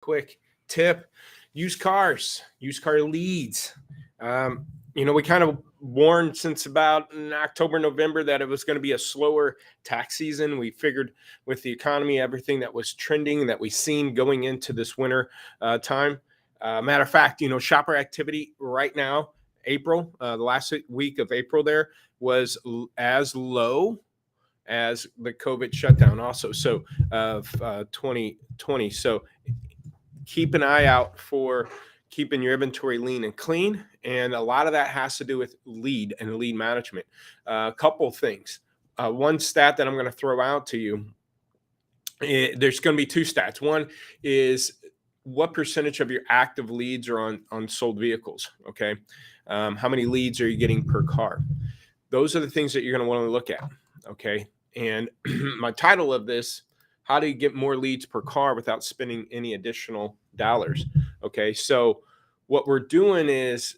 quick tip: used car leads. We kind of warned since about in October, November that it was going to be a slower tax season. We figured with the economy, everything that was trending that we seen going into this winter time. Matter of fact, shopper activity right now, April, the last week of April, there was as low as the COVID shutdown, also. So of 2020. So keep an eye out for keeping your inventory lean and clean. And a lot of that has to do with lead and lead management. A couple things. One stat that I'm going to throw out to you, there's going to be two stats. One is what percentage of your active leads are on sold vehicles. Okay. How many leads are you getting per car? Those are the things that you're going to want to look at. Okay. And my title of this, how do you get more leads per car without spending any additional dollars? Okay. So what we're doing is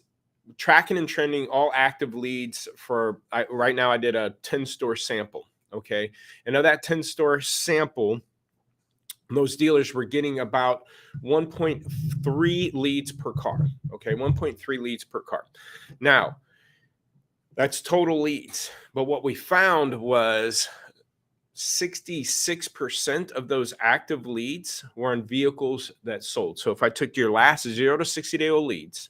tracking and trending all active leads right now I did a 10 store sample. Okay. And of that 10 store sample, those dealers were getting about 1.3 leads per car. Okay. 1.3 leads per car. Now, that's total leads. But what we found was 66% of those active leads were on vehicles that sold. So if I took your last 0 to 60-day-old leads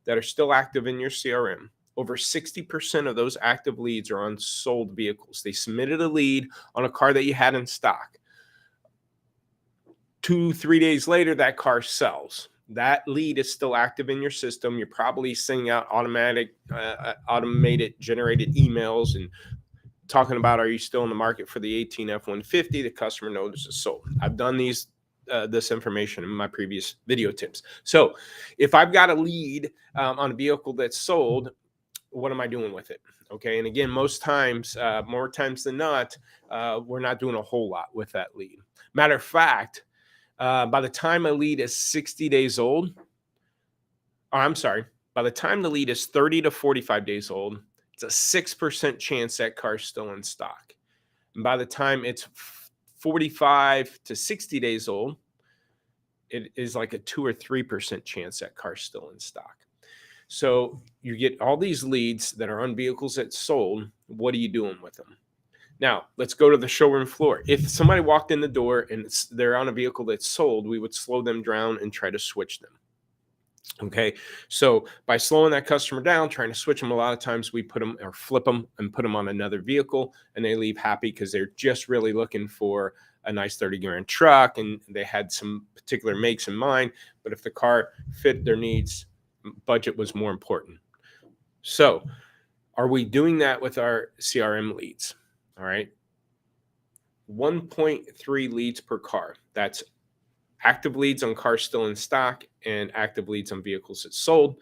that are still active in your CRM, over 60% of those active leads are on sold vehicles. They submitted a lead on a car that you had in stock. 2-3 days later, that car sells. That lead is still active in your system. You're probably sending out automated generated emails and talking about, are you still in the market for the 18 F-150? The customer notice is sold. I've done this information in my previous video tips. So if I've got a lead on a vehicle that's sold, what am I doing with it? Okay. And again, most times, more times than not, we're not doing a whole lot with that lead. Matter of fact, by the time a lead is 60 days old, by the time the lead is 30 to 45 days old, it's a 6% chance that car's still in stock. And by the time it's 45 to 60 days old, it is like a 2 or 3% chance that car's still in stock. So you get all these leads that are on vehicles that sold. What are you doing with them? Now, let's go to the showroom floor. If somebody walked in the door and they're on a vehicle that's sold, we would slow them down and try to switch them. Okay, so by slowing that customer down, trying to switch them, a lot of times we put them or flip them and put them on another vehicle, and they leave happy because they're just really looking for a nice 30 grand truck and they had some particular makes in mind. But if the car fit their needs, budget was more important. So are we doing that with our CRM leads? All right. 1.3 leads per car. That's active leads on cars still in stock and active leads on vehicles that sold,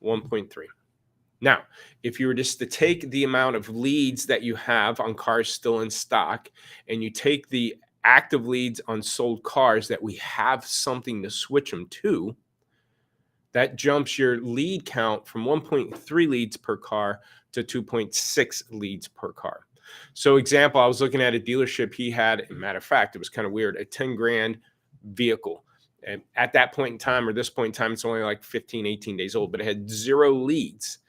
1.3. Now, if you were just to take the amount of leads that you have on cars still in stock and you take the active leads on sold cars that we have something to switch them to, that jumps your lead count from 1.3 leads per car to 2.6 leads per car. So example, I was looking at a dealership he had, matter of fact, it was kind of weird, a 10 grand vehicle. And at that point in time, or this point in time, it's only like 15, 18 days old, but it had 0 leads.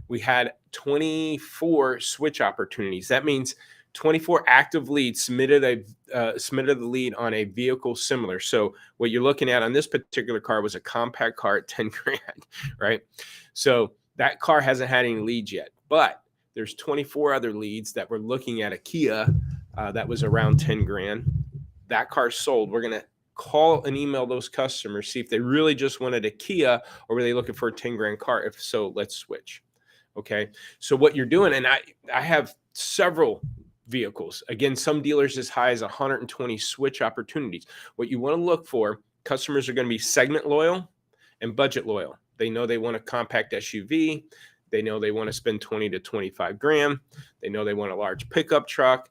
We had 24 switch opportunities. That means 24 active leads submitted the lead on a vehicle similar. So what you're looking at on this particular car was a compact car at 10 grand, right? So that car hasn't had any leads yet, but there's 24 other leads that we're looking at a Kia that was around 10 grand. That car sold. We're going to call and email those customers, see if they really just wanted a Kia or were they looking for a 10 grand car. If so, let's switch. Okay. So what you're doing, and I have several vehicles, again, some dealers as high as 120 switch opportunities. What you want to look for, customers are going to be segment loyal and budget loyal. They know they want a compact SUV. They know they want to spend 20 to 25 grand. They know they want a large pickup truck.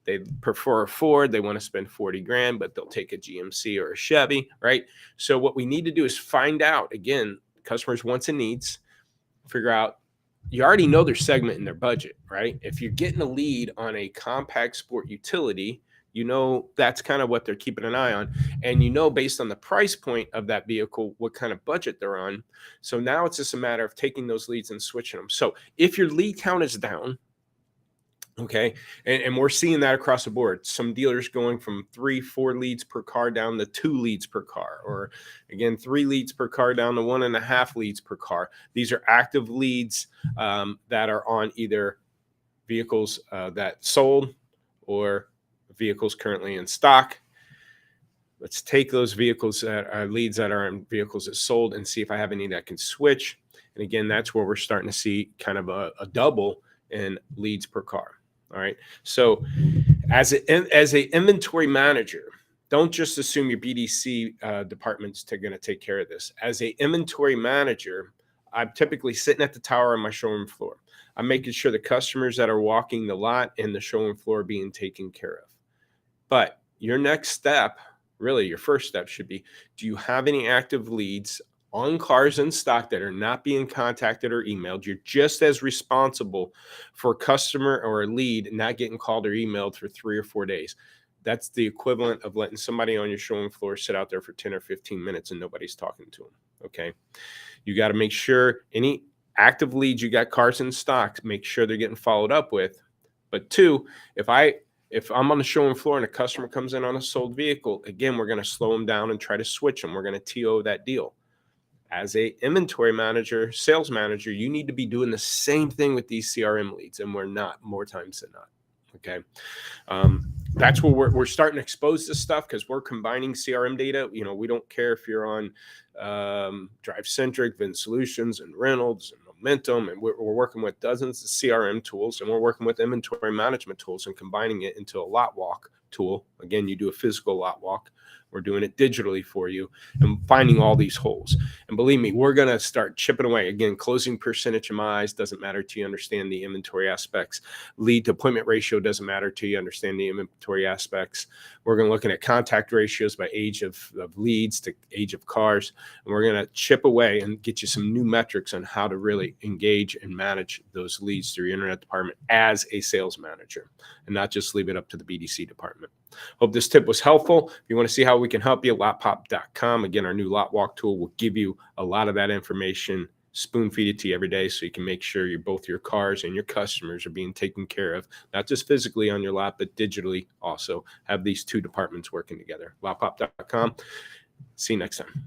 They prefer a Ford. They want to spend 40 grand, but they'll take a GMC or a Chevy, right? So what we need to do is find out, again, customers' wants and needs, figure out, you already know their segment and their budget, right? If you're getting a lead on a compact sport utility, You know, that's kind of what they're keeping an eye on. And you know, based on the price point of that vehicle, what kind of budget they're on. So now it's just a matter of taking those leads and switching them. So if your lead count is down, okay, and we're seeing that across the board. Some dealers going from 3, 4 leads per car down to 2 leads per car, or again, 3 leads per car down to 1.5 leads per car. These are active leads that are on either vehicles that sold or vehicles currently in stock. Let's take those vehicles that are leads that are in vehicles that sold and see if I have any that can switch. And again, that's where we're starting to see kind of a double in leads per car. All right. So as a inventory manager, don't just assume your BDC department's going to take care of this. As a inventory manager, I'm typically sitting at the tower on my showroom floor. I'm making sure the customers that are walking the lot and the showroom floor are being taken care of. But your next step, really your first step, should be, do you have any active leads on cars in stock that are not being contacted or emailed? You're just as responsible for a customer or a lead not getting called or emailed for 3 or 4 days. That's the equivalent of letting somebody on your showroom floor sit out there for 10 or 15 minutes and nobody's talking to them. Okay. You got to make sure any active leads you got cars in stock, make sure they're getting followed up with. But 2, if I'm on the showroom floor and a customer comes in on a sold vehicle, again, we're going to slow them down and try to switch them. We're going to TO that deal. As a inventory manager, sales manager, you need to be doing the same thing with these CRM leads, and we're not, more times than not. Okay. That's where we're starting to expose this stuff, because we're combining CRM data. You know, we don't care if you're on Drive Centric, Vin Solutions, and Reynolds, and Momentum, and we're working with dozens of CRM tools, and we're working with inventory management tools and combining it into a lot walk tool. Again, you do a physical lot walk. We're doing it digitally for you and finding all these holes. And believe me, we're going to start chipping away. Again, closing percentage MIs doesn't matter to you understand the inventory aspects. Lead to appointment ratio doesn't matter to you understand the inventory aspects. We're going to look at contact ratios by age of leads to age of cars. And we're going to chip away and get you some new metrics on how to really engage and manage those leads through your internet department as a sales manager, and not just leave it up to the BDC department. Hope this tip was helpful. If you want to see how we can help you, lotpop.com. Again, our new lot walk tool will give you a lot of that information, spoon feed it to you every day, so you can make sure both your cars and your customers are being taken care of, not just physically on your lot, but digitally also. Have these 2 departments working together. Lotpop.com. See you next time.